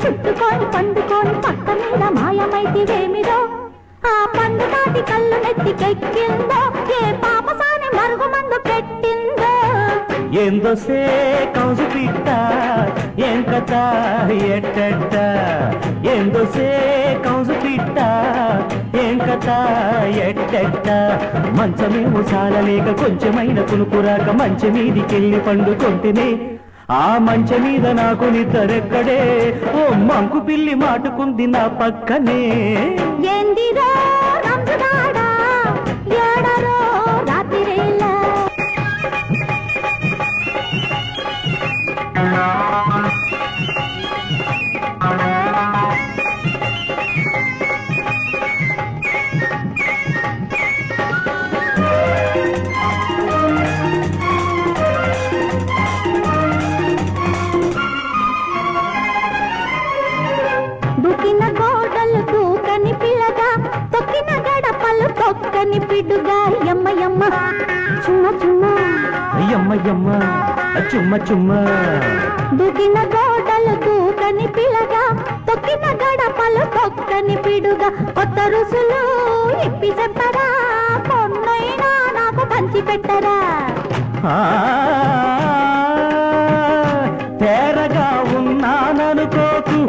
చుట్టుకొని పండుకొని పక్క మీద మాయమైతివేమిరో ఆ పండు నాటి కళ్ళు నెత్తికెక్కిందో ఏ పాపసాని మరుగు మందు పెట్టిందో ఎందొసే కౌసు పిట్ట ఏం కథ ఎట్టెట్ట ఎందొసే కౌసు పిట్ట ఏం కథ ఎట్టెట్ట మంచమేమో చాలలేక కొంచెమైన కునుకురాక మంచె మీదికెళ్ళి పండుకొంటినే ఆ మంచె మీద నాకు నిద్రెక్కడే ఓ మంకు పిల్లి మాటుకుంది నా పక్కనే ఏందిరో రంజుగాడా ఏడరో రాత్రిరేలా దుకిన గోడలు దూకని పిల్లగా తొక్కిన గడపలు తొక్కని పిడుగా యమ్మ యమ్మ చుమ్మ చుమ్మ యమ్మ యమ్మ చుమ్మ చుమ్మ దుకిన గోడలు దూకని పిల్లగా తొక్కిన గడపలు తొక్కని పిడుగా కొత్త రుసులు ఇప్పి చెప్పరా పొన్నైనా నాకు పంచి పెట్టరా తేరగా ఉన్నాననుకోకు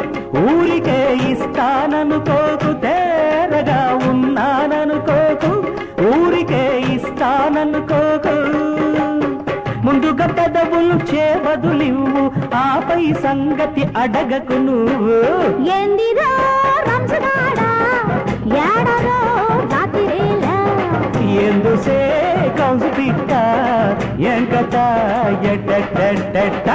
ఊరికే ఇస్తాననుకోకు తేరగా ఉన్నాననుకోకు ఊరికే ఇస్తాననుకోకు ముందుగా పెదవులు చేబదులివ్వు ఆపై సంగతి అడగకు నువ్వు ఏందిరో రంజుగాడా ఏడరో రాత్రిరేలా ఎందుసే కౌసు పిట్ట ఏం కథ ఎట్టెట్టెట్ట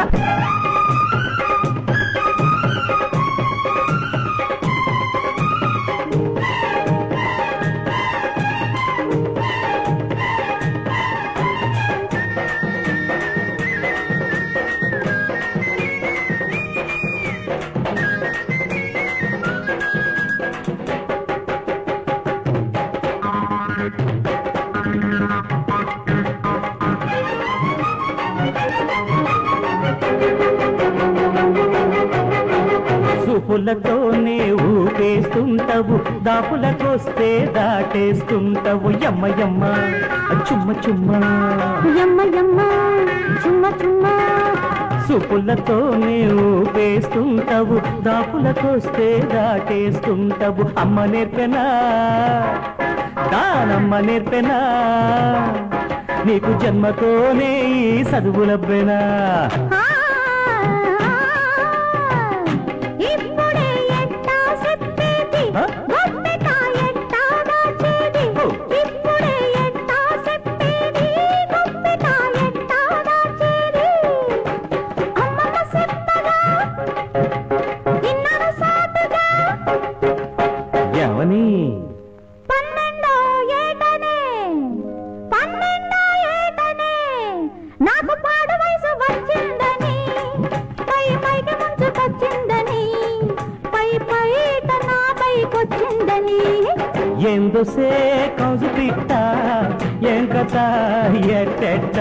చూపులతోనే ఊపేస్తుంటావు దాపులకొస్తే దాటేస్తుంటావు యమ్మ యమ్మ చుమ్మ చుమ్మ యమ్మ యమ్మ చుమ్మ చుమ్మ చూపులతోనే ఊపేస్తుంటావు దాపులకొస్తే దాటేస్తుంటావు అమ్మ నేర్పెనా దానమ్మ నేర్పెనా నీకు జన్మతోనే ఈ చదువులబ్బెనా నాకు పాడు వయసు వచ్చిందని పై పైకి ముంచుకొచ్చిందని పై పైట నా పైకొచ్చిందని ఎందుసే కౌసు పిట్ట ఏం కథ ఎట్టెట్ట